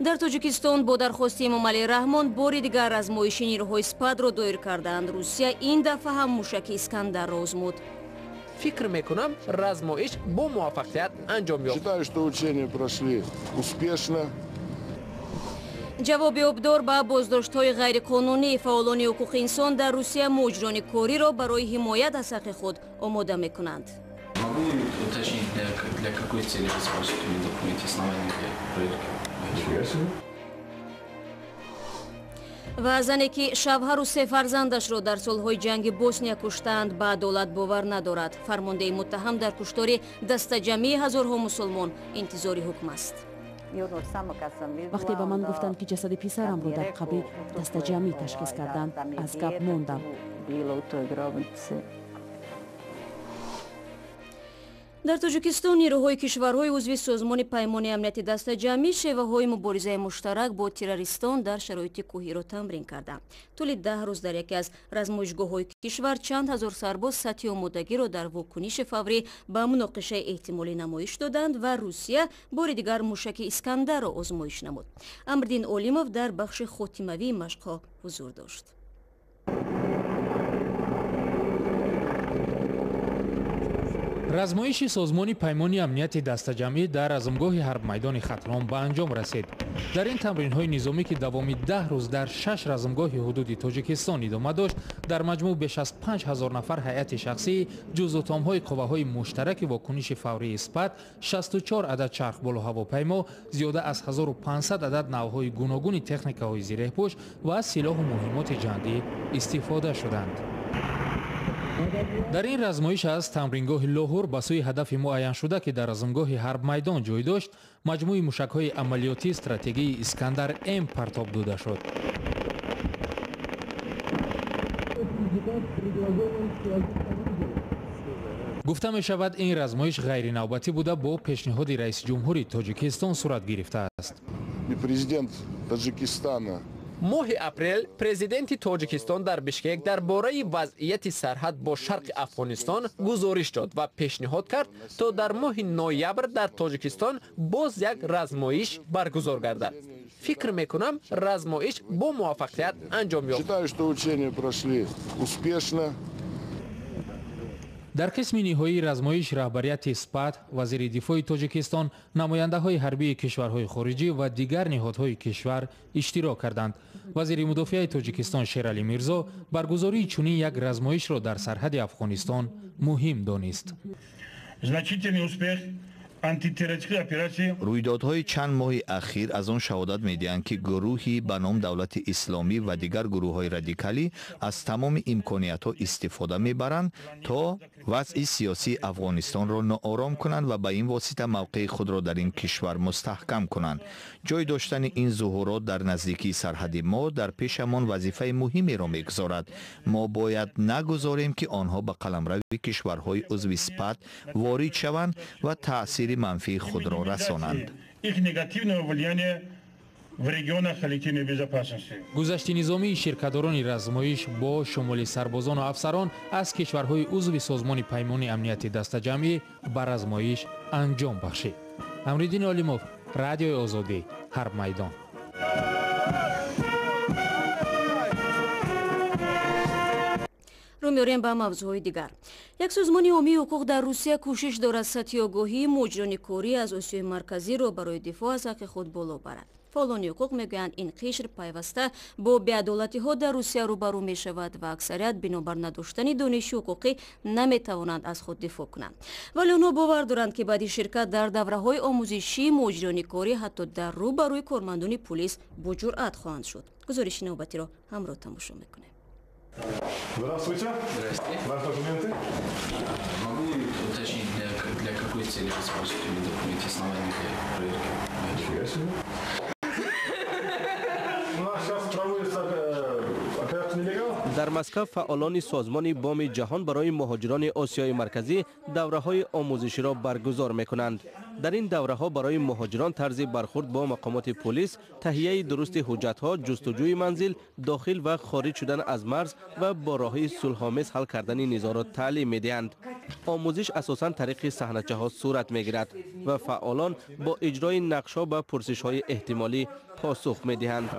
در تاجیکستان با درخواست امامعلی رحمان باری دیگر آزمایش نیروهای سپاد دایر کردند. روسیه این دفعه هم موشک اسکندر را آزمود. فکر میکنم آزمایش با موفقیت انجام یافت. Считаю, что учения прошли успешно. جواب ابدار به بازداشت‌های غیرقانونی فعالان حقوق انسان در روسیه مجران کاری را برای حمایت از حق خود آماده می‌کنند. Могу уточнить, для какой цели вы используете документы основания для проверки? و زنی که شوهر و سه فرزندش را در سالهای جنگ بوسنیا کشتند به عدالت باور ندارد. فرمانده متهم در کشتار دسته‌جمعی هزارها مسلمان انتظار حکم است. وقتی به من گفتند که جسد پسرم را در قبر دست جمعی تشخیص کردند از گپ ماندم. در تاجیکستان نیروهای کشورهای عضو سازمان پیمان امنیت دست جمعی شیوه‌های مبارزه مشترک با تروریستان در شرایط کوهی را تمرین کردند. طول 10 روز در یکی از رزمایشگاه‌های کشور چند هزار سرباز سطح آمادگی را در واکنش فوری به مناقشه احتمالی نمایش دادند و روسیه بار دیگر موشک اسکندر را آزمایش نمود. امردین اولیموف در بخش خاتموی مشق‌ها حضور داشت. رزمایش سازمان پیمان امنیت دسته‌جمعی در رزمگاه حرب میدان ختلان به انجام رسید. در این تمرین‌های نظامی که دوامی 10 روز در 6 رزمگاه حدود تاجیکستان ادامه داشت، در مجموع بیش از 5000 نفر هیئت شخصی جز اتام‌های قوه‌های مشترک واکنش فوری اسپات، 64 عدد چرخبال و هواپیما، زیاده از 1500 عدد نوع‌های گوناگون تکنیک‌های زیره‌پوش و از سلاح و مهمات جنگی استفاده شدند. در این رزمایش از تمرینگاه لاهور به سوی هدف معین شده که در رزمگاه حرب میدان جای داشت، مجموعه موشک‌های عملیاتی استراتژی اسکندر ام پرتاب داده شد. گفته می شود این رزمایش غیر نوبتی بوده با پیشنهاد رئیس جمهور تاجیکستان صورت گرفته است. Президент Таджикистана ماه اپریل پرزیدنت تاجیکستان در بشکک درباره وضعیت سرحد با شرق افغانستان گزارش داد و پیشنهاد کرد تا در ماه نوامبر در تاجیکستان باز یک رزمایش برگزار گردد. فکر میکنم رزمایش با موفقیت انجام یافت. Считаю, что учения прошли успешно. در قسم نهایی رزمایش رهبریت اسپات، وزیر دفاع تاجیکستان، نماینده‌های حربی کشورهای خارجی و دیگر نهادهای کشور اشتراک کردند. وزیر مدافع تاجیکستان شیرعلی میرزا برگزاری چنین یک رزمایش را در سرحد افغانستان مهم دانست. رویدادهای چند ماه اخیر از آن شهادت می‌دهند که گروهی به نام دولت اسلامی و دیگر گروه‌های رادیکالی از تمام امکانیت‌ها استفاده می‌برند تا وضع سیاسی افغانستان را ناآرام کنند و به این واسطه موقع خود را در این کشور مستحکم کنند. جای داشتن این ظهورات در نزدیکی سرحد ما در پیشمان وظیفه مهمی را می‌گذارد. ما باید نگذاریم که آنها به قلمرو کشورهای عضو اسپات وارد شوند و تأثیر منفی خود را رسانند. گذشت نظامی شرکت‌داران رزمایش با شمول سربازان و افسران از کشورهای عضو سازمان پیمان امنیت دسته‌جمعی به رزمایش انجام بخشید. امردین اولیموف، رادیوی آزادی، حرب میدان. رو می‌آوریم به موضوع دیگر. یک سازمان عمومی حقوق در روسیه کوشش دارد سطح آگاهی مجران کاری از آسیای مرکزی را برای دفاع از حق خود بالا برد. فعالان حقوق میگویند این قشر پیوسته با بی‌عدالتی‌ها در روسیه روبرو می‌شود و اکثریت بنابر نداشتن دانش حقوقی نمی‌توانند از خود دفاع کنند. ولی آنها باور دارند که بعد شرکت در دوره‌های آموزشی مجران کاری حتی در روبروی کارمندان پلیس با جرأت خواهند شد. گزارش نوبتی را همراه تماشا می‌کنیم. Здравствуйте. Здравствуйте. Ваши документы? Могу уточнить, для какой цели вы используете документы основания для проверки? Нифига себе. У нас сейчас проводится операция «Нелегал». در مسکو فعالان سازمان بام جهان برای مهاجران آسیای مرکزی دوره‌های آموزشی را برگزار می‌کنند. در این دوره‌ها برای مهاجران طرز برخورد با مقامات پلیس، تهیه درست حجت‌ها، جستجوی منزل، داخل و خارج شدن از مرز و با راه‌های صلح‌آمیز حل کردن نزاع را تعلیم می‌دهند. آموزش اساساً طریق صحنه‌چه‌ها صورت می‌گیرد و فعالان با اجرای نقش‌ها به پرسش‌های احتمالی پاسخ می‌دهند.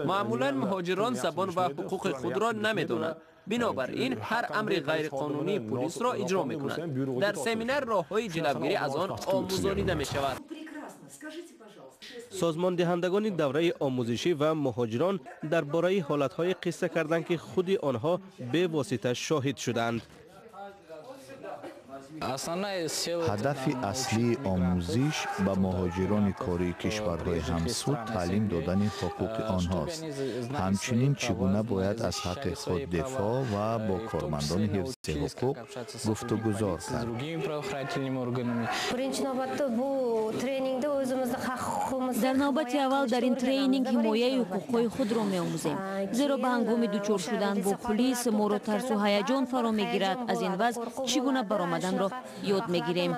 معمولاً مهاجران زبان و حقوق خود را نمی‌دانند. بنابراین هر امر غیر قانونی پلیس را اجرا می‌کنند. در سمینار راه‌های جلوگیری از آن آموزانیده می‌شود. سازمان دهندگان دوره آموزشی و مهاجران درباره حالت‌های قصه کردند که خود آنها به واسطه شاهد شدند. هدف اصلی آموزش به مهاجران کاری کشورهای همسو تعلیم دادن حقوق آنهاست. همچنین چگونه باید از حق خود دفاع و با کارمندان حفظ حقوق گفتگوزار کرد. در نوبت اول در این ترینینگ حمایه حقوق‌های خود را می‌آموزیم، زیرا به هنگام دچار شدن با پلیس ما را ترس و هیجان فرا می‌گیرد. از این وضع چگونه برآمدن را یاد می‌گیریم.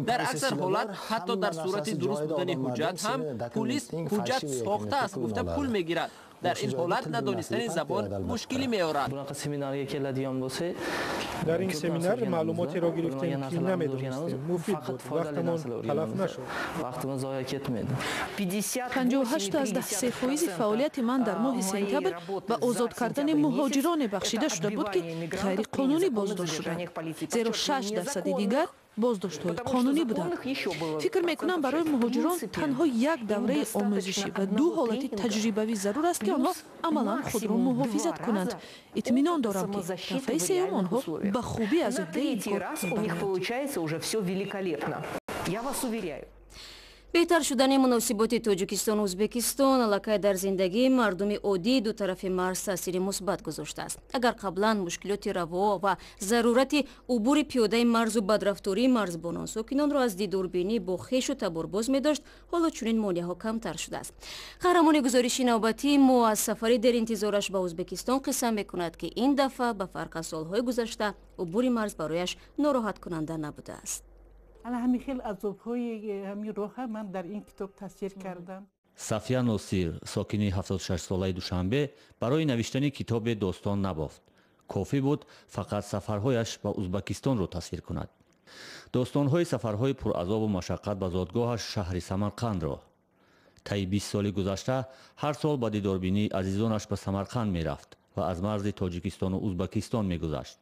در اکثر حالات حتی در صورت درست بودن حجت هم پلیس حجت ساخته است گفته پول می‌گیرد. در این حالت ندانستن زبان مشکلی می‌آورد. در این سمینار معلوماتی را گرفتیم که نمی‌دانستیم. مفید بود. وقتمان تلف نشد. 58% فعالیت من در ماه سپتامبر به آزاد کردن مهاجران بخشیده شده بود که غیر قانونی بازداشت شدند، زیرا 6% دیگر بازداشت‌های قانونی بودند. فکر می‌کنم برای مهاجران تنها یک دوره آموزشی و 2 حالت تجربوی ضرور است که آنها عملاً خود را محافظت کنند. اطمینان دارم که دفعه سوم آنها به خوبی از عهده این کار می‌برند. بهتر شدن مناسبات تاجیکستان و ازبکستان الکی در زندگی مردم عادی دو طرف مرز تاثیر مثبت گذاشته است. اگر قبلا مشکلات روا و ضرورت عبور پیاده مرز و بدرفتاری مرزبانان ساکنان را از دیداربینی با خویش و تبار باز می داشت، حالا چنین مانع‌ها کمتر شده است. قهرمان گزارشی نوبتی ما از سفری در انتظارش به ازبکستان قسم می‌کند که این دفعه به فرق از سال‌های گذشته عبور مرز برایش ناراحت کننده نبوده است. همین خیلی عذاب‌های همین راه من در این کتاب تصویر کردم. صفیه ناصیر ساکنی 76 ساله دوشنبه برای نوشتن کتاب داستان نبافت. کافی بود فقط سفرهایش به ازبکستان را تصویر کند. داستان‌های سفرهای پرعذاب و مشقت به زادگاهش شهر سمرقند را. طی 20 سال گذشته هر سال با دیداربینی عزیزانش به سمرقند می‌رفت و از مرز تاجیکستان و ازبکستان می‌گذشت.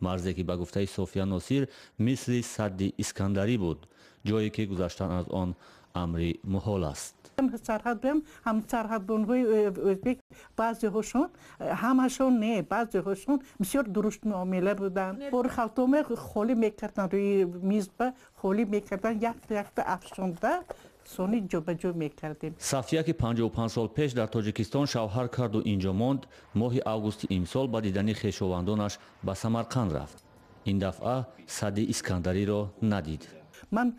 مرزی که به گفته صفیه ناصیر مثل سد اسکندری بود، جایی که گذشتن از آن امری محال است. سرحد بهم هم سرحدبان‌های ازبک بعضی‌هاشون همشون نه بعضی‌هاشون بسیار درست معامله بودن. پر خالتوم خالی می‌کردن روی میز به خالی می‌کردن یک افشانده سونی جابجا می‌کردیم. صفیه که 55 سال پیش در تاجیکستان شوهر کرد و اینجا ماند، ماه آگوست امسال با دیدن خویشاوندانش به سمرقند رفت. این دفعه سد اسکندری را ندید. من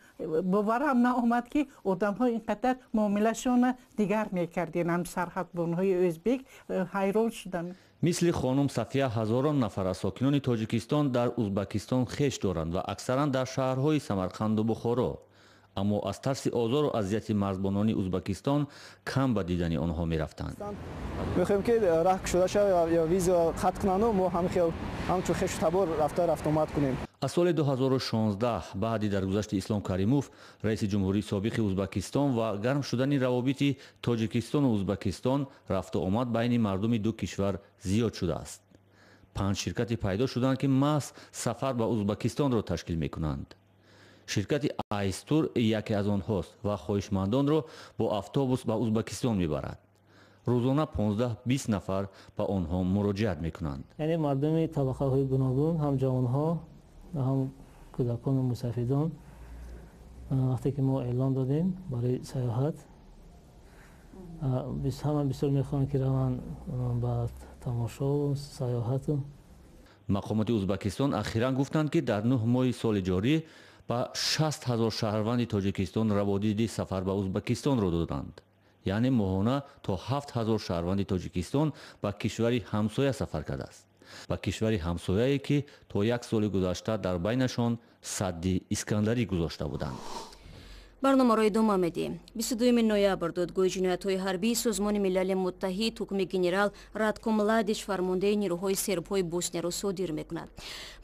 باورم نآمد که آدم‌ها اینقدر معامله‌شون دیگر می‌کردن. هم سرحدبان‌های ازبک حیران شدن. مثل خانم صفیه هزاران نفر از ساکنان تاجیکستان در ازبکستان خویش دارند و اکثرا در شهرهای سمرقند و بخارا. اما از ترس آزار و اذیت مرزبانان ازبکستان کم به دیدن آنها می رفتند. می‌خوایم که راه شده شود یا ویزا خط کنند و ما همچون خویش تبار رفت آمد کنیم. از سال 2016 بعد درگذشت اسلام کریموف رئیس جمهوری سابق ازبکستان و گرم شدن روابط تاجیکستان و ازبکستان رفت و آمد بین مردم دو کشور زیاد شده است. 5 شرکت پیدا شدند که محض سفر به ازبکستان را تشکیل می‌کنند. شرکت آیستور یکی از آنهاست و خواهشمندان را با اتوبوس به ازبکستان میبرد. روزانه 15-20 نفر به آنها مراجعت میکنند. یعنی مردم طبقه های گوناگون، هم جوانها و هم کودکان و مسافران، وقتی که ما اعلان دادیم برای سیاحت همه بسیار میخوان که روان به تماشا و سیاحت. مقامات ازبکستان اخیراً گفتند که در 9 ماه سال جاری با 60,000 شهروند تاجیکستان روادید سفر به ازبکستان را دادند. یعنی ماهانه تا 7,000 شهروند تاجیکستان به کشوری همسایه سفر کرده است. ва кишвари ҳамсояе ки то 1 соли гузашта дар байнашон садди искандарӣ гузошта буданд. барномаро идома медиҳем. 22 ноябр додгоҳи ҷиноятҳои ҳарбии Созмони Милали Муттаҳид ҳукми генерал Радко Младич фармондаи нирӯҳои сербҳои Боснияро содир мекунад.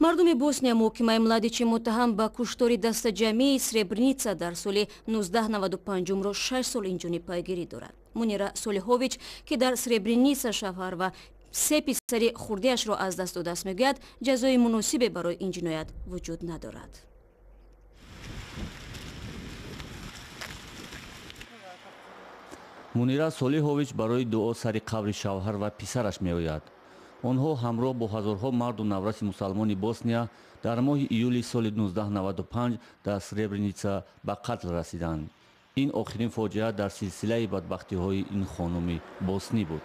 Мардуми Босния муҳокимаи Младичи муттаҳам ба куштори дастаҷамии Сребреница дар соли 1995-ро 6 сол инҷониб пайгирӣ дорад. Мунира Солиҳович, ки дар Сребреница шавҳар ва 3 писари хурдиашро аз даст додааст, мегӯяд ҷазои муносибе барои ин ҷиноят вуҷуд надорад. мунира Солиҳович барои дуо сари қабри шавҳар ва писараш меояд. онҳо ҳамроҳ бо ҳазорҳо марду навраси мусалмони Босния дар моҳи июли соли 1995 дар Сребреница ба қатл расиданд. ин охирин фоҷиа дар силсилаи бадбахтиҳои ин хонуми боснӣ буд.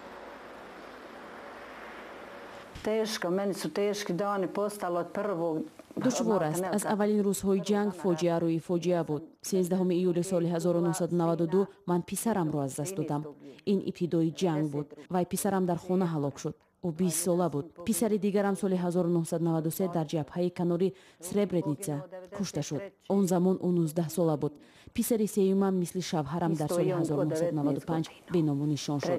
душвор аст. аз аввалин рӯзҳои ҷанг фоҷиа рӯи фоҷиа буд. 13 июли соли 1992 ман писарамро аз даст додам. ин ибтидои ҷанг буд. вай писарам дар хона ҳалок шуд. ӯ 20 сола буд. писари дигарам соли 1993 дар ҷабҳаи канори Сребреница кушта шуд. он замон ӯ 19 сола буд. писари сеюмам мисли шавҳарам дар соли 1995 беному нишон шуд.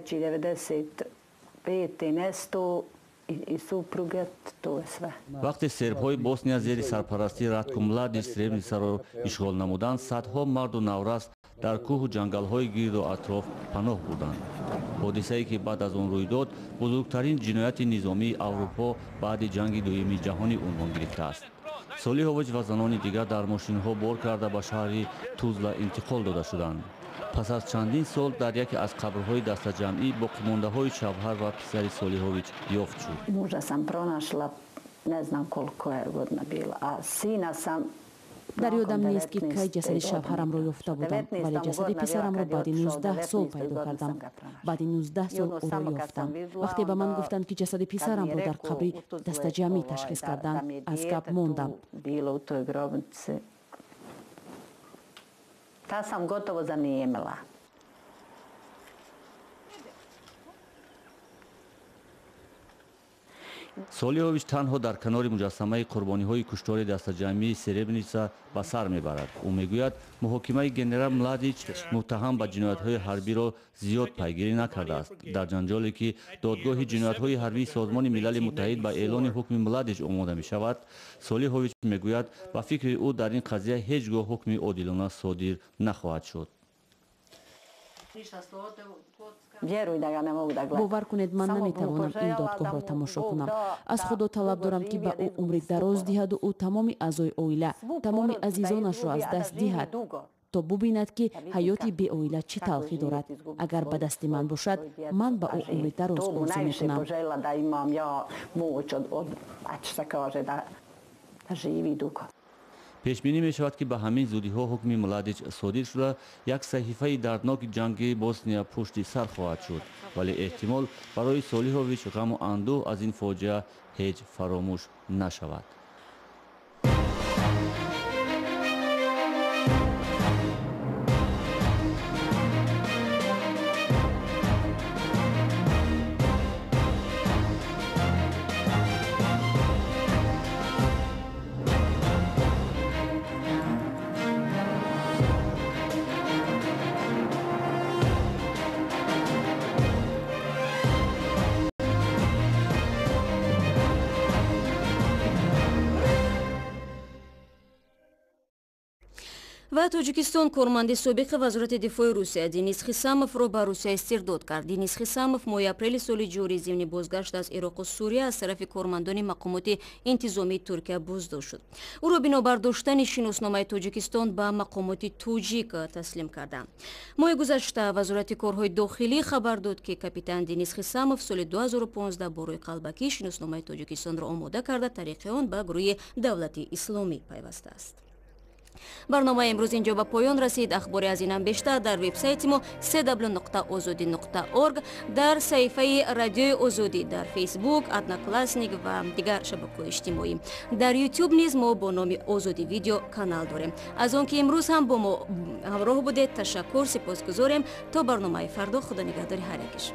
вақте сербҳои Босния зери сарпарастии Радко Младич Сребреницаро ишғол намуданд, садҳо марду наврас дар кӯҳу ҷангалҳои гирду атроф паноҳ бурданд. ҳодисае ки баъд аз он рӯй дод, бузургтарин ҷинояти низомии Аврупо баъди ҷанги дуюми ҷаҳонӣ унвон гирифтааст. Солиҳович ва занони дигар дар мошинҳо бор карда ба шаҳри Тузла интиқол дода шуданд. пас аз чандин сол дар яке аз қабрҳои дастаҷамъӣ боқимондаҳои шавҳар ва писари Солиҳович ёфт шуд. дар ёдам нест ки кай ҷасади шавҳарамро ёфта будам, вале ҷасади писарамро баъди 19 сол пайдо кардам. баъди 19 сол ӯро ёфтам. вақте ба ман гуфтанд ки ҷасади писарамро дар қабри дастаҷамъӣ ташхис карданд, аз гап мондам. Та sam gotovo zanijemila. Солиҳович танҳо дар канори муҷассамаи қурбониҳои куштори дастаҷамъии Сребреница ба сар мебарад. ӯ мегӯяд муҳокимаи генерал Младич муттаҳам ба ҷиноятҳои ҳарбиро зиёд пайгирӣ накардааст. дар ҷанҷоле ки додгоҳи ҷиноятҳои ҳарбии Созмони Милали Муттаҳид ба эълони ҳукми Младич омода мешавад, Солиҳович мегӯяд ба фикри ӯ дар ин қазия ҳеҷ гоҳ ҳукми одилона содир нахоҳад шуд. бовар кунед, ман наметавонам ин додгоҳро тамошо кунам. аз худо талаб дорам ки ба ӯ умри дароз диҳаду ӯ тамоми аъзои оила, тамоми азизонашро аз даст диҳад, то бубинад ки ҳаёти беоила чӣ талхӣ дорад. агар ба дасти ман бошад, ман ба ӯ умри дароз орзу мекунам. пешбинӣ мешавад ки ба ҳамин зудиҳо ҳукми Младич содир шуда, як саҳифаи дардноки ҷанги Босния пушти сар хоҳад шуд, вале эҳтимол барои Солиҳович ғаму андӯҳ аз ин фоҷиа ҳеҷ фаромӯш нашавад. ва Тоҷикистон корманди собиқи вазорати дифои Русия Денис Хисамовро ба Русия истирдод кард. Денис Хисамов моҳи апрели соли ҷорӣ зимни бозгашт аз Ироқу Сурия аз тарафи кормандони мақомоти интизомии Туркия боздошт шуд. ӯро бинобар доштани шиносномаи Тоҷикистон ба мақомоти тоҷик таслим карданд. моҳи гузашта вазорати корҳои дохилӣ хабар дод ки капитан Денис Хисамов соли 2015 бо рӯи қалбакӣ шиносномаи Тоҷикистонро омода карда тариқи он ба гурӯҳи давлати исломӣ пайвастааст. барномаи имрӯз инҷо ба поён расид. ахбори аз инам бештар дар вебсайти мо www.ozodi.org, дар саҳифаи радиои озодӣ, дар фейсбук, одноклассник ва дигар шабакаҳои иҷтимоӣ. дар ютуб низ мо бо номи Озоди видео канал дорем. аз он ки имрӯз ҳам бо мо ҳамроҳ будед ташаккур, сипосгузорем. то барномаи фардо, худо нигаҳдори ҳар якиш.